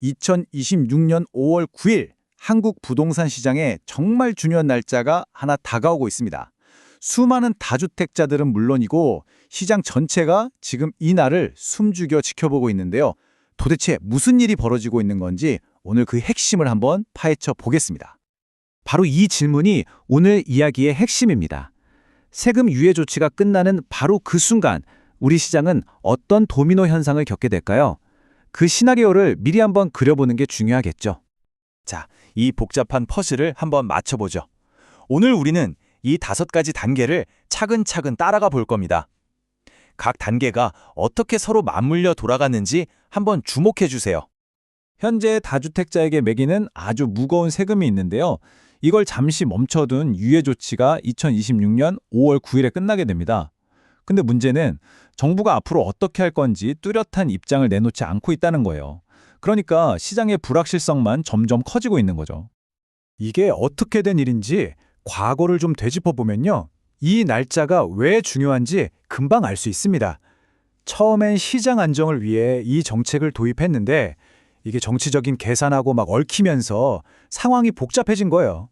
2026년 5월 9일 한국 부동산 시장에 정말 중요한 날짜가 하나 다가오고 있습니다. 수많은 다주택자들은 물론이고 시장 전체가 지금 이 날을 숨죽여 지켜보고 있는데요. 도대체 무슨 일이 벌어지고 있는 건지 오늘 그 핵심을 한번 파헤쳐 보겠습니다. 바로 이 질문이 오늘 이야기의 핵심입니다. 세금 유예 조치가 끝나는 바로 그 순간 우리 시장은 어떤 도미노 현상을 겪게 될까요? 그 시나리오를 미리 한번 그려보는 게 중요하겠죠. 자, 이 복잡한 퍼즐을 한번 맞춰보죠. 오늘 우리는 이 5가지 단계를 차근차근 따라가 볼 겁니다. 각 단계가 어떻게 서로 맞물려 돌아가는지 한번 주목해 주세요. 현재 다주택자에게 매기는 아주 무거운 세금이 있는데요. 이걸 잠시 멈춰둔 유예 조치가 2026년 5월 9일에 끝나게 됩니다. 근데 문제는 정부가 앞으로 어떻게 할 건지 뚜렷한 입장을 내놓지 않고 있다는 거예요. 그러니까 시장의 불확실성만 점점 커지고 있는 거죠. 이게 어떻게 된 일인지 과거를 좀 되짚어보면요. 이 날짜가 왜 중요한지 금방 알 수 있습니다. 처음엔 시장 안정을 위해 이 정책을 도입했는데 이게 정치적인 계산하고 막 얽히면서 상황이 복잡해진 거예요.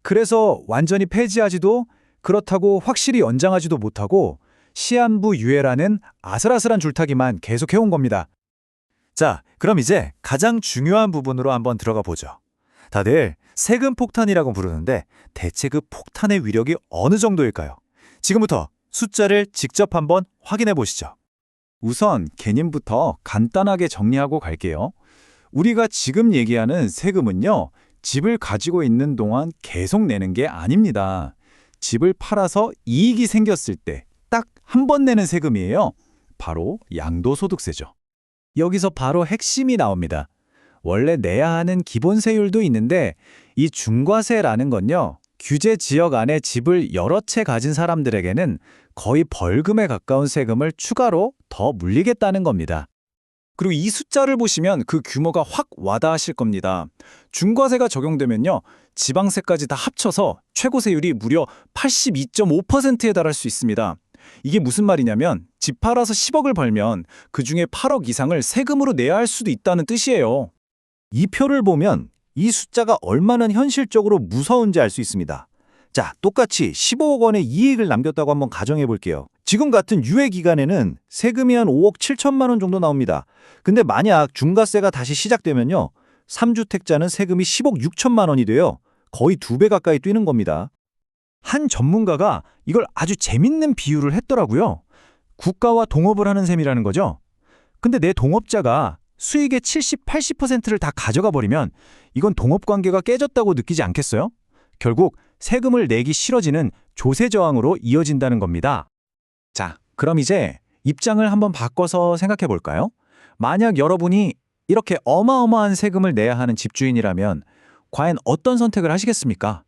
그래서 완전히 폐지하지도 그렇다고 확실히 연장하지도 못하고 시한부 유예라는 아슬아슬한 줄타기만 계속해온 겁니다. 자, 그럼 이제 가장 중요한 부분으로 한번 들어가 보죠. 다들 세금 폭탄이라고 부르는데 대체 그 폭탄의 위력이 어느 정도일까요? 지금부터 숫자를 직접 한번 확인해 보시죠. 우선 개념부터 간단하게 정리하고 갈게요. 우리가 지금 얘기하는 세금은요, 집을 가지고 있는 동안 계속 내는 게 아닙니다. 집을 팔아서 이익이 생겼을 때 딱 한 번 내는 세금이에요. 바로 양도소득세죠. 여기서 바로 핵심이 나옵니다. 원래 내야 하는 기본세율도 있는데 이 중과세라는 건요, 규제 지역 안에 집을 여러 채 가진 사람들에게는 거의 벌금에 가까운 세금을 추가로 더 물리겠다는 겁니다. 그리고 이 숫자를 보시면 그 규모가 확 와닿으실 겁니다. 중과세가 적용되면요, 지방세까지 다 합쳐서 최고세율이 무려 82.5%에 달할 수 있습니다. 이게 무슨 말이냐면 집 팔아서 10억을 벌면 그중에 8억 이상을 세금으로 내야 할 수도 있다는 뜻이에요. 이 표를 보면 이 숫자가 얼마나 현실적으로 무서운지 알 수 있습니다. 자, 똑같이 15억 원의 이익을 남겼다고 한번 가정해 볼게요. 지금 같은 유예 기간에는 세금이 한 5억 7천만 원 정도 나옵니다. 근데 만약 중과세가 다시 시작되면요, 3주택자는 세금이 10억 6천만 원이 돼요. 거의 2배 가까이 뛰는 겁니다. 한 전문가가 이걸 아주 재밌는 비유를 했더라고요. 국가와 동업을 하는 셈이라는 거죠. 근데 내 동업자가 수익의 70, 80%를 다 가져가 버리면 이건 동업관계가 깨졌다고 느끼지 않겠어요? 결국 세금을 내기 싫어지는 조세 저항으로 이어진다는 겁니다. 자, 그럼 이제 입장을 한번 바꿔서 생각해 볼까요? 만약 여러분이 이렇게 어마어마한 세금을 내야 하는 집주인이라면 과연 어떤 선택을 하시겠습니까?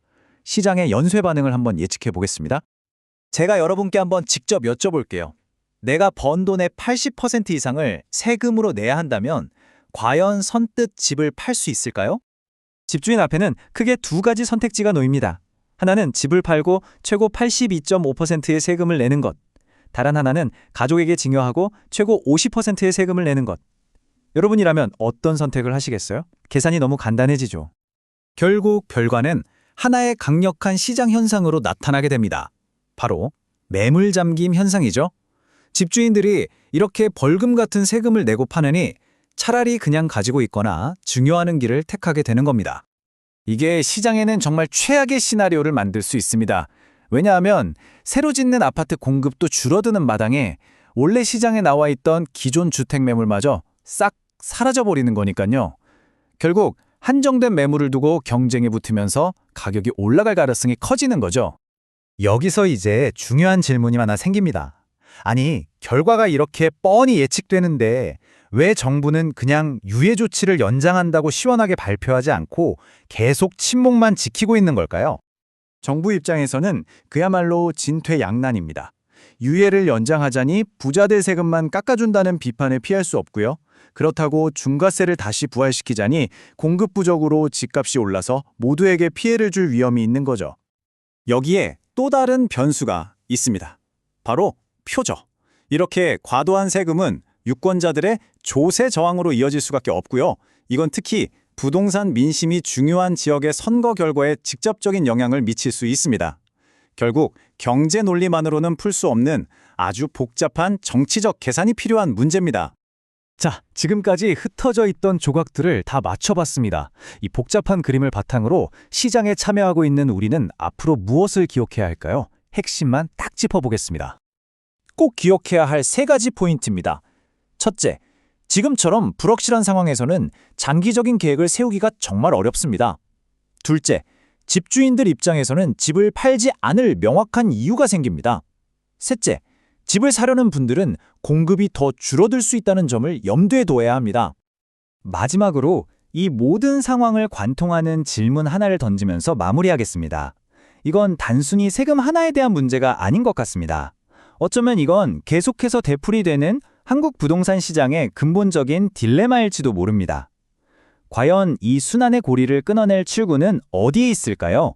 시장의 연쇄 반응을 한번 예측해 보겠습니다. 제가 여러분께 한번 직접 여쭤볼게요. 내가 번 돈의 80% 이상을 세금으로 내야 한다면 과연 선뜻 집을 팔 수 있을까요? 집주인 앞에는 크게 2가지 선택지가 놓입니다. 하나는 집을 팔고 최고 82.5%의 세금을 내는 것. 다른 하나는 가족에게 증여하고 최고 50%의 세금을 내는 것. 여러분이라면 어떤 선택을 하시겠어요? 계산이 너무 간단해지죠. 결국 결과는 하나의 강력한 시장 현상으로 나타나게 됩니다. 바로 매물 잠김 현상이죠. 집주인들이 이렇게 벌금 같은 세금을 내고 파느니 차라리 그냥 가지고 있거나 증여하는 길을 택하게 되는 겁니다. 이게 시장에는 정말 최악의 시나리오를 만들 수 있습니다. 왜냐하면 새로 짓는 아파트 공급도 줄어드는 마당에 원래 시장에 나와 있던 기존 주택 매물마저 싹 사라져버리는 거니까요. 결국 한정된 매물을 두고 경쟁이 붙으면서 가격이 올라갈 가능성이 커지는 거죠. 여기서 이제 중요한 질문이 하나 생깁니다. 아니, 결과가 이렇게 뻔히 예측되는데 왜 정부는 그냥 유예 조치를 연장한다고 시원하게 발표하지 않고 계속 침묵만 지키고 있는 걸까요? 정부 입장에서는 그야말로 진퇴양난입니다. 유예를 연장하자니 부자들 세금만 깎아준다는 비판을 피할 수 없고요. 그렇다고 중과세를 다시 부활시키자니 공급 부족으로 집값이 올라서 모두에게 피해를 줄 위험이 있는 거죠. 여기에 또 다른 변수가 있습니다. 바로 표죠. 이렇게 과도한 세금은 유권자들의 조세 저항으로 이어질 수밖에 없고요. 이건 특히 부동산 민심이 중요한 지역의 선거 결과에 직접적인 영향을 미칠 수 있습니다. 결국 경제 논리만으로는 풀 수 없는 아주 복잡한 정치적 계산이 필요한 문제입니다. 자, 지금까지 흩어져 있던 조각들을 다 맞춰봤습니다. 이 복잡한 그림을 바탕으로 시장에 참여하고 있는 우리는 앞으로 무엇을 기억해야 할까요? 핵심만 딱 짚어보겠습니다. 꼭 기억해야 할 3가지 포인트입니다. 첫째, 지금처럼 불확실한 상황에서는 장기적인 계획을 세우기가 정말 어렵습니다. 둘째, 집주인들 입장에서는 집을 팔지 않을 명확한 이유가 생깁니다. 셋째, 집을 사려는 분들은 공급이 더 줄어들 수 있다는 점을 염두에 둬야 합니다. 마지막으로 이 모든 상황을 관통하는 질문 하나를 던지면서 마무리하겠습니다. 이건 단순히 세금 하나에 대한 문제가 아닌 것 같습니다. 어쩌면 이건 계속해서 되풀이되는 한국 부동산 시장의 근본적인 딜레마일지도 모릅니다. 과연 이 순환의 고리를 끊어낼 출구는 어디에 있을까요?